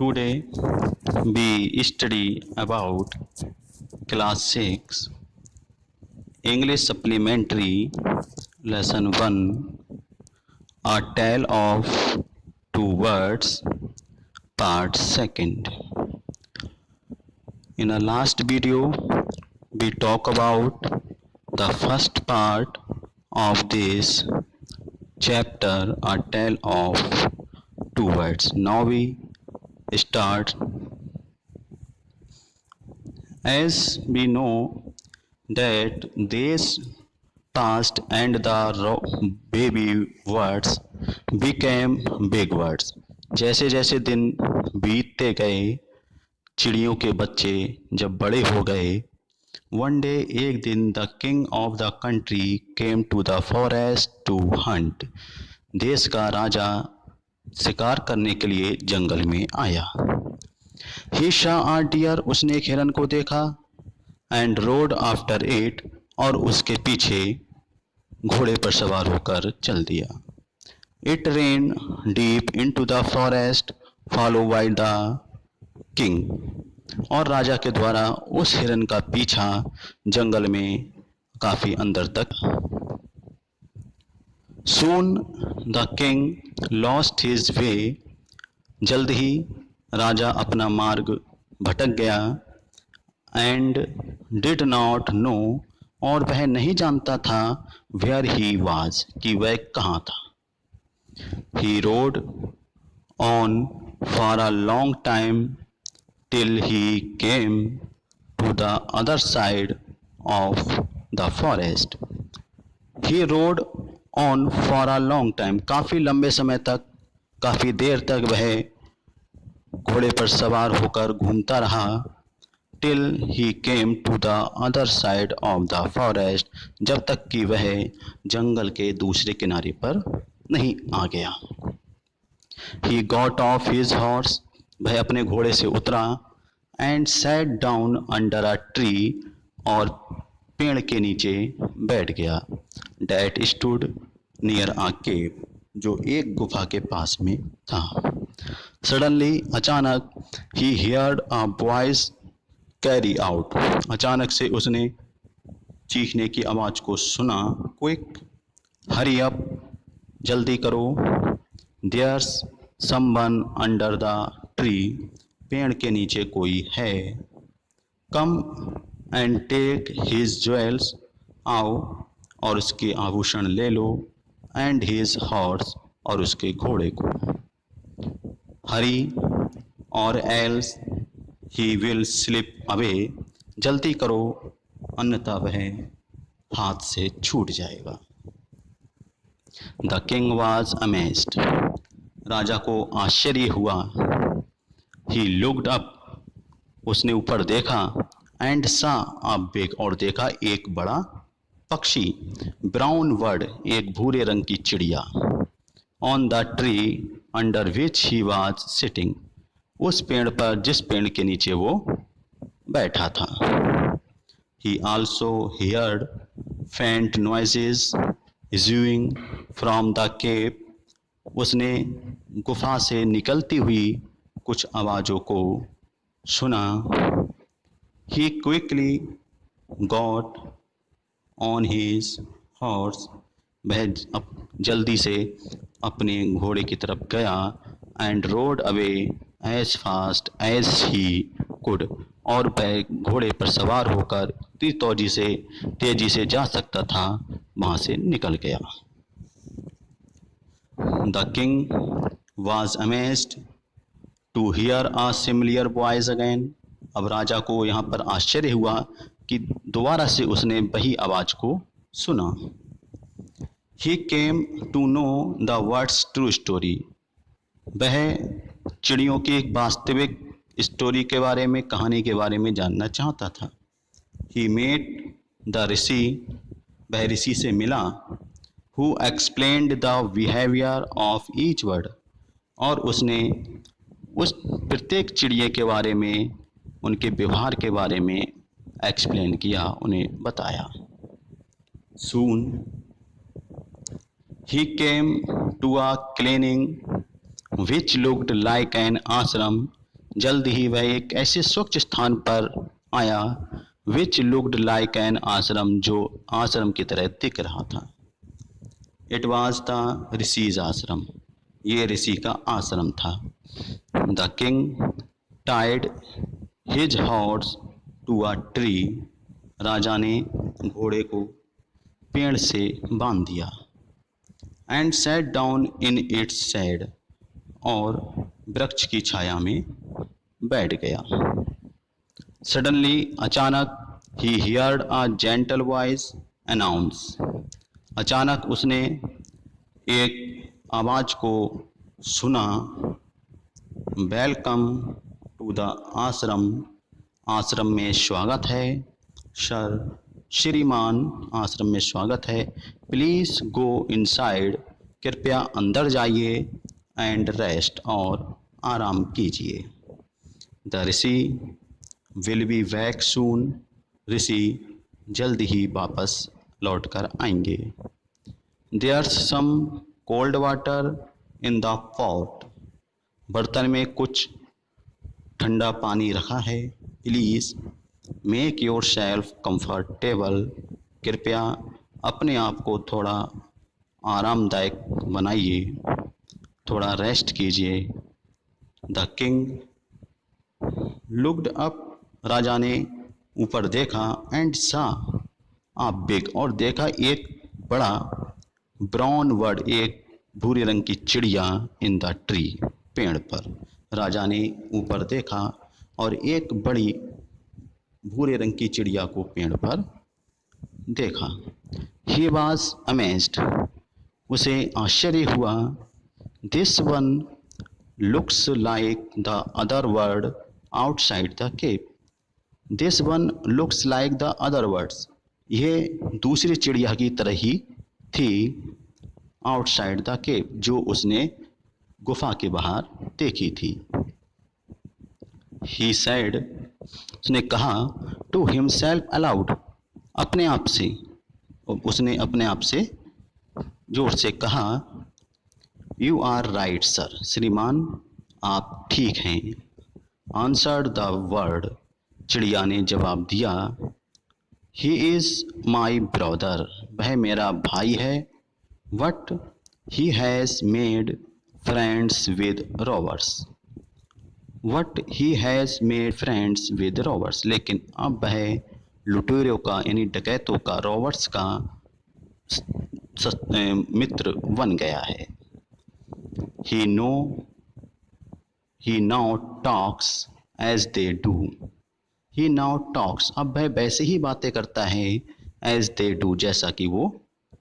Today we study about class 6 English supplementary lesson 1 A tale of two words part second. In our last video we talk about the first part of this chapter A tale of two words. Now we start. As we know that days passed and the baby words became big words. जैसे जैसे दिन बीतते गए, चिड़ियों के बच्चे जब बड़े हो गए, वन डे एक दिन the king of the country came to the forest to hunt. देश का राजा शिकार करने के लिए जंगल में आया. ही शॉ अ डियर, उसने एक हिरन को देखा. एंड रोड आफ्टर इट, और उसके पीछे घोड़े पर सवार होकर चल दिया. It rain deep into the forest follow by the king, और राजा के द्वारा उस हिरन का पीछा जंगल में काफी अंदर तक. Soon the king lost his way, जल्द ही राजा अपना मार्ग भटक गया. एंड डिड नॉट नो, और वह नहीं जानता था वेयर ही वाज, कि वह कहाँ था. He rode on for a long time till he came to the other side of the forest. He rode on for a long time, काफ़ी लंबे समय तक, काफ़ी देर तक वह घोड़े पर सवार होकर घूमता रहा. Till he came to the other side of the forest, जब तक कि वह जंगल के दूसरे किनारे पर नहीं आ गया. He got off his horse, वह अपने घोड़े से उतरा. And sat down under a tree, और पेड़ के नीचे बैठ गया. That stood near a cave, जो एक गुफा के पास में था. सडनली, अचानक, he heard a voice carry out, अचानक से उसने चीखने की आवाज को सुना. क्विक, हरी अप, जल्दी करो. There's someone under the tree, पेड़ के नीचे कोई है. Come and take his jewels, आओ और उसके आभूषण ले लो. एंड हिज हॉर्स, और उसके घोड़े को. हरी, और else he will slip away, जल्दी करो अन्यथा वह हाथ से छूट जाएगा. द किंग वॉज अमेज्ड, राजा को आश्चर्य हुआ. ही लुक्ड अप, उसने ऊपर देखा. एंड सा अ बिग, और देखा एक बड़ा पक्षी. ब्राउन बर्ड, एक भूरे रंग की चिड़िया. On the tree under which he was sitting, उस पेड़ पर जिस पेड़ के नीचे वो बैठा था. He also heard faint noises issuing from the cave, उसने गुफा से निकलती हुई कुछ आवाज़ों को सुना. He quickly got on his horse, वह जल्दी से अपने घोड़े की तरफ गया. And rode away as fast as he could, और वह घोड़े पर सवार होकर तेजी से जा सकता था वहां से निकल गया. The king was amazed to hear a similar voice again, अब राजा को यहाँ पर आश्चर्य हुआ कि दोबारा से उसने वही आवाज को सुना. He came to know the birds true story, वह चिड़ियों की एक वास्तविक स्टोरी के बारे में, कहानी के बारे में जानना चाहता था. ही मेट द ऋषि, वह ऋषि से मिला. Who explained the behaviour of each bird, और उसने उस प्रत्येक चिड़िया के बारे में, उनके व्यवहार के बारे में एक्सप्लेन किया, उन्हें बताया. Soon he came to a clearing which looked like an ashram, जल्द ही वह एक ऐसे स्वच्छ स्थान पर आया विच लुक्ड लाइक एन आश्रम, जो आश्रम की तरह दिख रहा था। इट वॉज द ऋषिज आश्रम, ये ऋषि का आश्रम था। The king tied his horse to a tree, राजा ने घोड़े को पेड़ से बांध दिया। And sat down in its shade, और वृक्ष की छाया में बैठ गया। सडनली, अचानक, he heard a gentle voice announce, अचानक उसने एक आवाज को सुना, वेलकम टू द आश्रम, आश्रम में स्वागत है। सर, श्रीमान, आश्रम में स्वागत है। प्लीज गो इनसाइड, कृपया अंदर जाइए। एंड रेस्ट, और आराम कीजिए। The rishi will be back soon, ऋषि जल्द ही वापस लौट कर आएंगे। There's some cold water in the pot, बर्तन में कुछ ठंडा पानी रखा है। Please make yourself comfortable, कृपया अपने आप को थोड़ा आरामदायक बनाइए, थोड़ा रेस्ट कीजिए। द किंग लुक्ड अप, राजा ने ऊपर देखा। एंड सा आ बिग, और देखा एक बड़ा ब्राउन बर्ड, एक भूरे रंग की चिड़िया इन द ट्री, पेड़ पर। राजा ने ऊपर देखा और एक बड़ी भूरे रंग की चिड़िया को पेड़ पर देखा। ही वॉज अमेज्ड, उसे आश्चर्य हुआ। This one looks like the other bird outside the cave, this one looks like the other birds, ये दूसरी चिड़िया की तरह ही थी। आउटसाइड द केव, जो उसने गुफा के बाहर देखी थी। ही सैड, उसने कहा, टू हिमसेल्फ अलाउड, अपने आप से, उसने अपने आप से जोर से कहा, यू आर राइट सर, श्रीमान आप ठीक हैं। आंसर्ड द वर्ड, चिड़िया ने जवाब दिया। ही इज माई ब्रदर, वह मेरा भाई है। What he has made friends with robbers, what he has made friends with robbers, लेकिन अब वह लुटेरों का, यानी डकैतों का, रॉबर्ट्स का मित्र बन गया है। He now talks as they do, he now talks, अब वह वैसे ही बातें करता है, एज दे डू, जैसा कि वो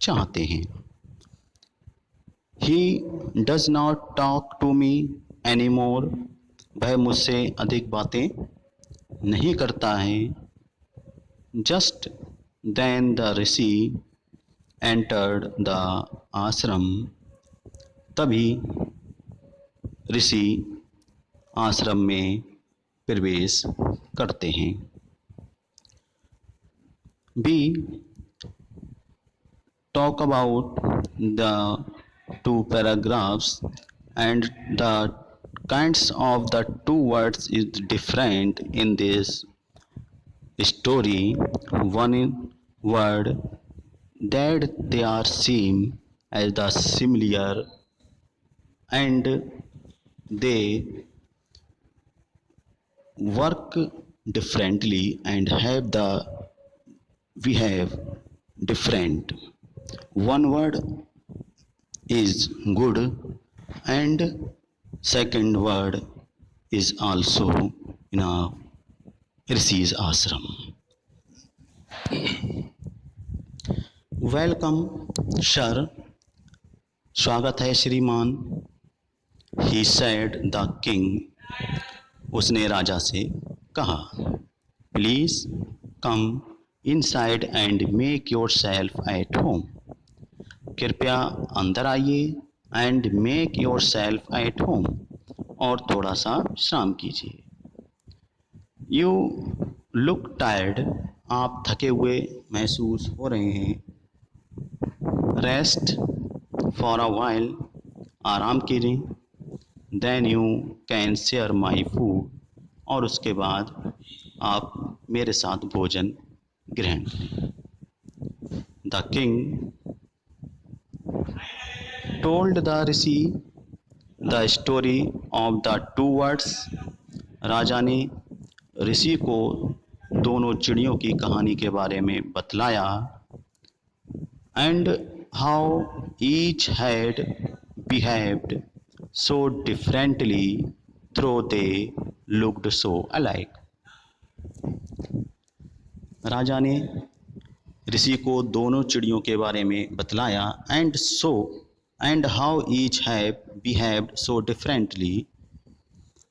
चाहते हैं। He does not talk to me any more, वह मुझसे अधिक बातें नहीं करता है। Just then the rishi entered the ashram, तभी ऋषि आश्रम में प्रवेश करते हैं। We talk about the two paragraphs, and the kinds of the two words is different in this story. One word that they are seen as the similar, and they work differently and have the we have different. One word is good, and second word is also in a Rishi's ashram. Welcome sir, स्वागत है श्रीमान। ही sad the king, उसने राजा से कहा। Please come inside and make your self at home, कृपया अंदर आइए। And make your self at home, और थोड़ा सा विश्राम कीजिए। यू लुक टायर्ड, आप थके हुए महसूस हो रहे हैं। रेस्ट फॉर अ वाइल, आराम कीजिए। Then you can share my food, और उसके बाद आप मेरे साथ भोजन ग्रहण करें। The king told the rishi the story of the two birds. राजा ने ऋषि को दोनों चिड़ियों की कहानी के बारे में बतलाया। And how each had behaved so differently though they looked so alike. राजा ने ऋषि को दोनों चिड़ियों के बारे में बतलाया। And how each have behaved so differently,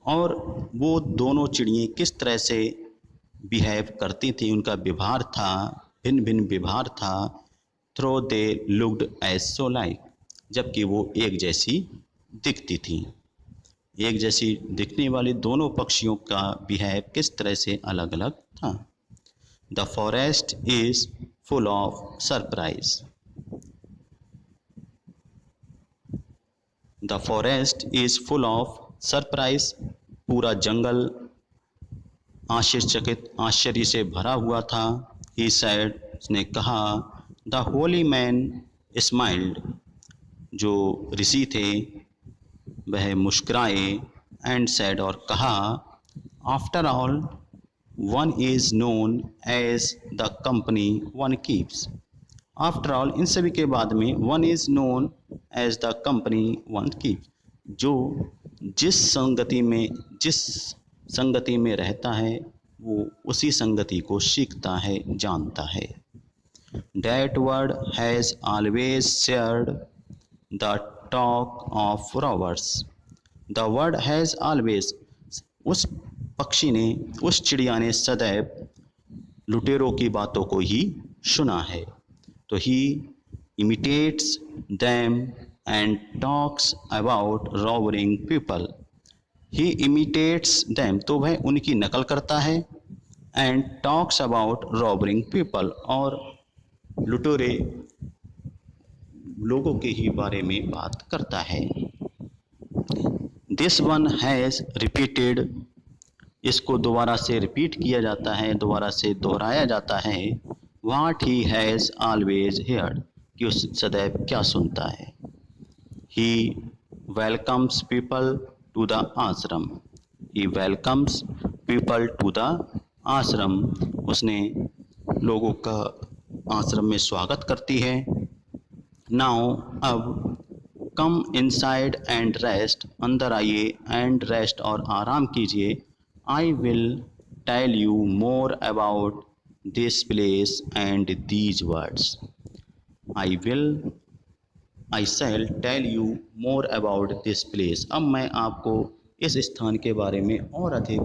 और वो दोनों चिड़ियाँ किस तरह से बिहेव करती थी, उनका व्यवहार था, भिन्न भिन्न व्यवहार था। Though they looked as so like, जबकि वो एक जैसी दिखती थी। एक जैसी दिखने वाली दोनों पक्षियों का बिहेव किस तरह से अलग अलग था। The forest is full of surprise. The forest is full of surprise. पूरा जंगल आश्चर्य से भरा हुआ था। ही सैड, उसने कहा। द होली मैन स्माइल्ड, जो ऋषि थे वह मुस्कुराए। एंड सैड, और कहा। After all one is known as the company one keeps. After all, इन सभी के बाद में, one is known as the company one keeps, जो जिस संगति में रहता है वो उसी संगति को सीखता है, जानता है। That word has always shared the talk of robbers. The word has always, उस पक्षी ने, उस चिड़िया ने सदैव लुटेरों की बातों को ही सुना है। तो he imitates them and talks about robbing people. He imitates them, तो वह उनकी नकल करता है। and talks about robbing people, और लुटेरे लोगों के ही बारे में बात करता है। दिस वन हैज़ रिपीटेड, इसको दोबारा से रिपीट किया जाता है, दोबारा से दोहराया जाता है। What he has always heard, कि उस सदैव क्या सुनता है। ही वेलकम्स पीपल टू द आश्रम। ही वेलकम्स पीपल टू द आश्रम, उसने लोगों का आश्रम में स्वागत करती है। नाउ, अब, कम इनसाइड एंड रेस्ट, अंदर आइए एंड रेस्ट, और आराम कीजिए। I will tell you more about this place and these words. I shall tell you more about this place, अब मैं आपको इस स्थान के बारे में और अधिक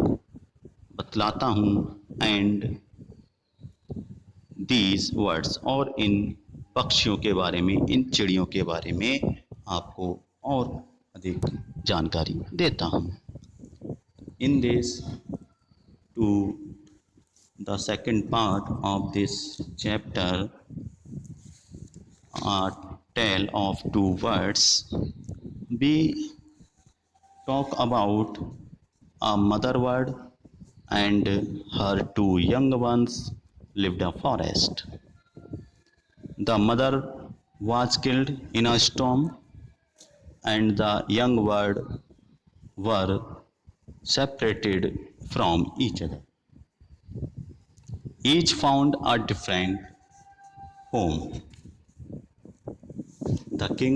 बतलाता हूँ। एंड दीज वर्ड्स, और इन पक्षियों के बारे में, इन चिड़ियों के बारे में आपको और अधिक जानकारी देता हूँ। In this to the second part of this chapter, tale of two words, we talk about a mother bird and her two young ones lived in a forest. The mother was killed in a storm, and the young bird were separated from each other. Each found a different home. The king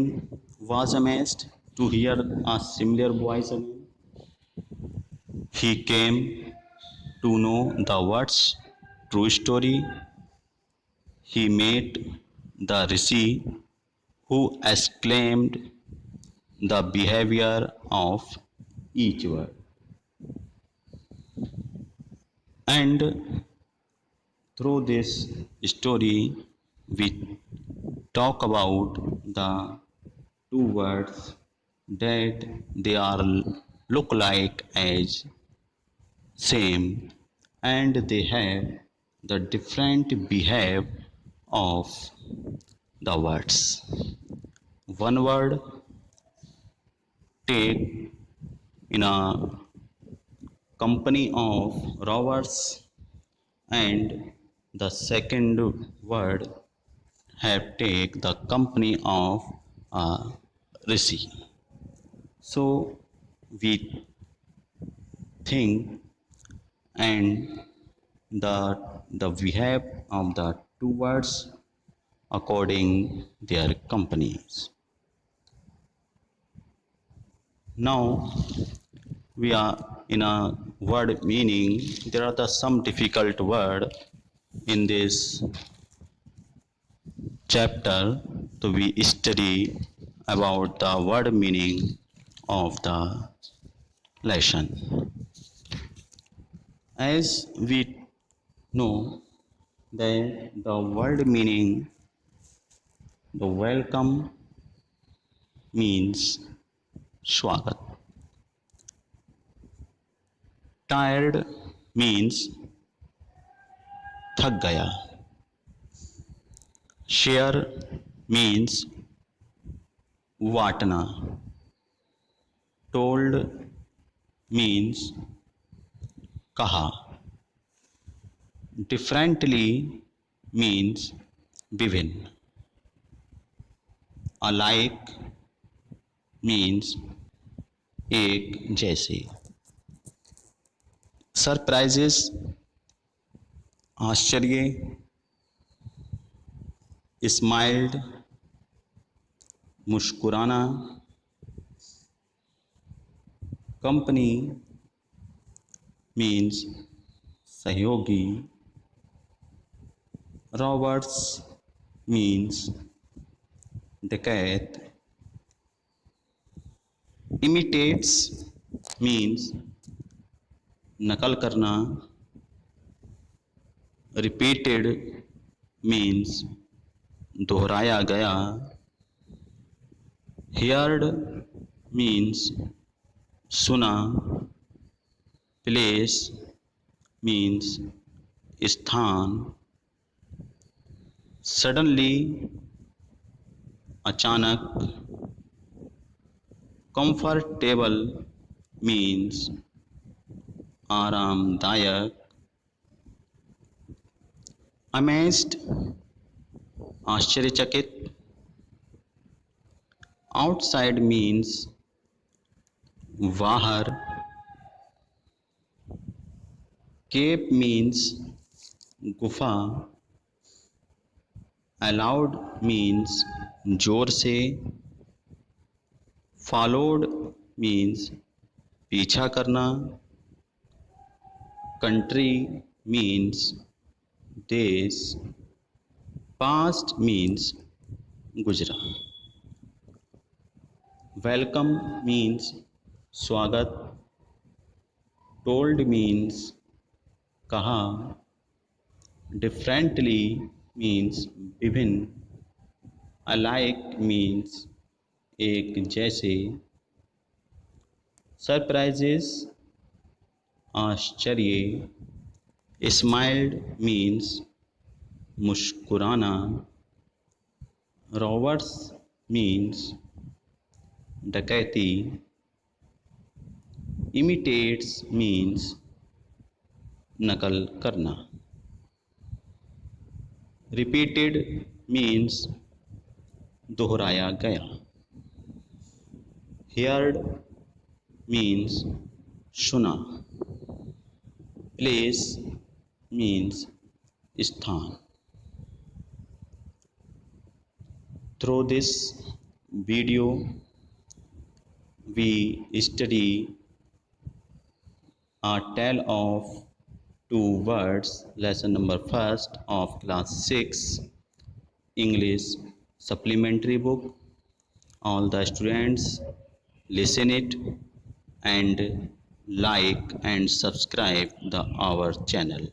was amazed to hear a similar voice again. He came to know the bird's true story. He met the rishi who exclaimed the behavior of each bird. And through this story, we talk about the two words that they are look like as same, and they have the different behave of the words. One word take in a company of robbers, and the second word have take the company of a rishi. So we think, and the behave of the two words according their companies. Now we are in a word meaning. There are the some difficult word in this chapter to be study about the word meaning of the lesson. As we know that the word meaning, the welcome means swagat. Tired means थक गया. Share means वाटना. Told means कहा. Differently means विभिन्न. Alike means एक जैसे. Surprises आश्चर्य. Smiled मुस्कुराना. Company means सहयोगी. Robbers means डकैत. Imitates means नकल करना. Repeated means दोहराया गया. Heard means सुना. Place means स्थान. Suddenly अचानक. Comfortable means आरामदायक. Amazed आश्चर्यचकित. Outside means बाहर. Cave means गुफा. Allowed means जोर से. Followed means पीछा करना. Country means देश. Past means गुजरा. Welcome means स्वागत. Told means कहा. Differently means विभिन्न. Alike means एक जैसे. Surprises आश्चर्य. Smiled means मुस्कुराना. Robbers means डकैती. Imitates means नकल करना. Repeated means दोहराया गया. Heard means सुना. Place means स्थान. Through this video we study a tale of two words, lesson number first of class 6 English supplementary book. All the students listen it and like and subscribe our channel.